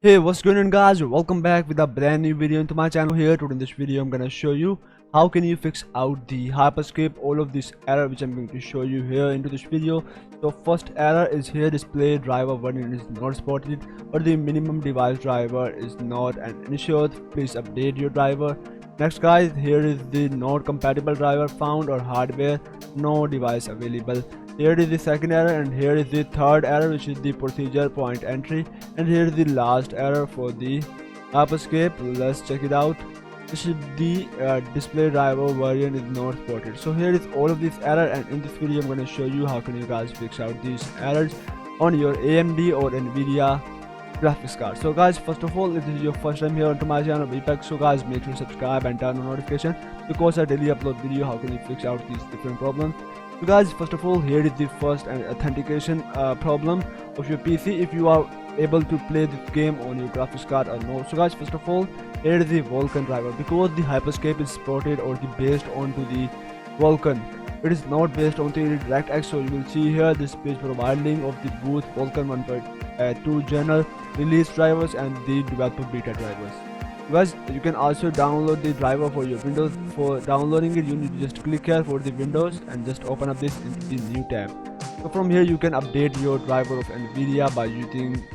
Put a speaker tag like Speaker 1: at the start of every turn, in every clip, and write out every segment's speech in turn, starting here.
Speaker 1: Hey, what's going on guys? Welcome back with a brand new video into my channel here. Today in this video I'm gonna show you how can you fix out the hyperscape, all of this error which I'm going to show you here into this video. So first error is here, display driver warning is not spotted, or the minimum device driver is not an initialized. Please update your driver. Next guys, here is the not compatible driver found, or hardware no device available. Here is the second error, and here is the third error, which is the procedure point entry, and here is the last error for the hyperscape. Let's check it out. This is the display driver variant is not spotted. So here is all of this error, and in this video I'm going to show you how can you guys fix out these errors on your AMD or Nvidia graphics card. So guys, first of all, if this is your first time here onto my channel VPEX, so guys, make sure to subscribe and turn on notification, because I daily upload video how can you fix out these different problems. So guys, first of all, here is the first and authentication problem of your PC, if you are able to play this game on your graphics card or no. So guys, first of all, here is the VULKAN driver. Because the hyperscape is supported or the based onto the VULKAN, it is not based on the DirectX. So you will see here this page providing of the both VULKAN 1.2 general release drivers and the developer beta drivers. Guys, you can also download the driver for your Windows. For downloading it, you need to just click here for the Windows and just open up this in the new tab. So from here you can update your driver of Nvidia by using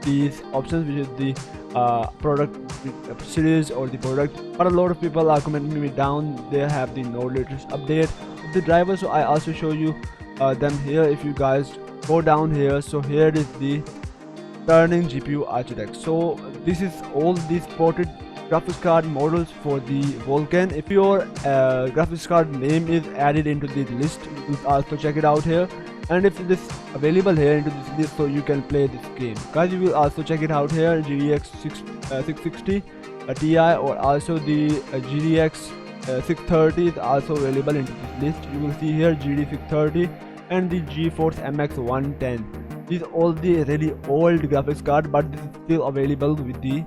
Speaker 1: these options, which is the product series or the product. But a lot of people are commenting me down, they have the no latest update of the driver, so I also show you them here. If you guys go down here, so here is the turning GPU architect. So this is all the supported graphics card models for the VULKAN. If your graphics card name is added into the list, you will also check it out here, and if it is available here into this list, so you can play this game. Guys, you will also check it out here, GDX 660 Ti, or also the GDX 630 is also available into this list. You will see here GD 630 and the GeForce MX 110. These are all the really old graphics card, but this is still available with the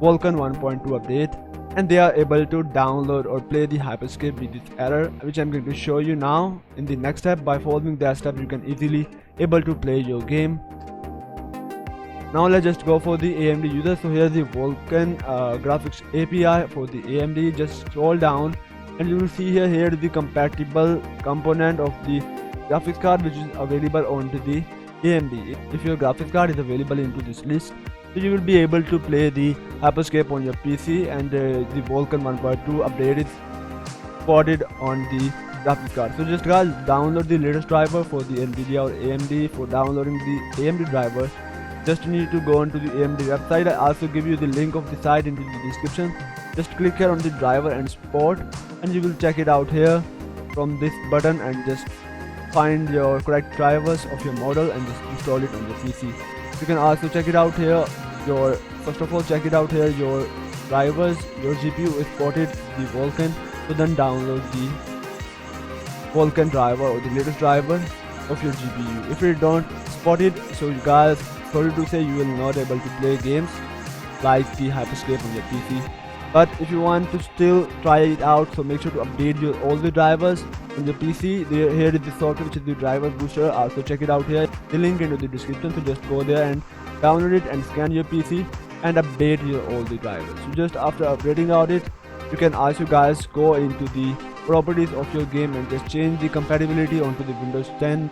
Speaker 1: VULKAN 1.2 update, and they are able to download or play the hyperscape with this error, which I'm going to show you now in the next step. By following that step, you can easily able to play your game. Now let's just go for the AMD user. So here's the VULKAN graphics API for the AMD. Just scroll down and you will see here is the compatible component of the graphics card, which is available onto the AMD. If your graphics card is available into this list, so you will be able to play the hyperscape on your PC, and the VULKAN 1.2 update is spotted on the graphics card. So just guys, download the latest driver for the Nvidia or AMD. For downloading the AMD driver, just need to go onto the AMD website. I also give you the link of the site into the description. Just click here on the driver and support, and you will check it out here from this button, and just find your correct drivers of your model and just install it on your PC. You can also check it out here. First of all, check it out here, your drivers, your GPU is supported the VULKAN, so then download the VULKAN driver or the latest driver of your GPU. If it don't spot it, so you guys, sorry to say, you will not able to play games like the hyperscape on your PC. But if you want to still try it out, so make sure to update all the drivers on your PC. Here is the software, which is the driver booster. Also check it out here, the link into the description. So just go there and download it and scan your PC and update all the drivers. So just after updating out it, you can also guys go into the properties of your game and just change the compatibility onto the Windows 10.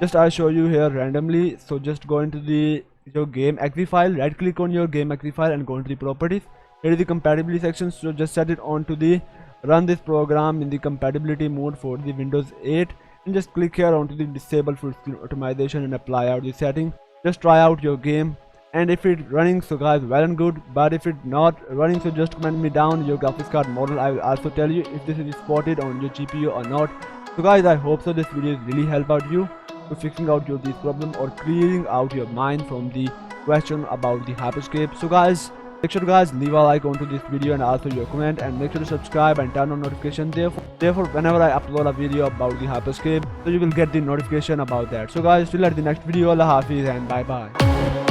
Speaker 1: Just I'll show you here randomly. So just go into your game exe file, right click on your game exe file and go into the properties. Here is the compatibility section, so just set it on to the run this program in the compatibility mode for the Windows 8, and just click here onto the disable full screen optimization and apply out the setting. Just try out your game, and if it's running, so guys, well and good. But if it's not running, so just comment me down your graphics card model. I will also tell you if this is spotted on your GPU or not. So guys, I hope so this video really help out you to fixing out these problems or clearing out your mind from the question about the hyperscape. So guys, make sure to guys leave a like onto this video and also your comment, and make sure to subscribe and turn on notification. Therefore whenever I upload a video about the hyperscape, so you will get the notification about that. So guys, till at the next video, Allah Hafiz and bye bye.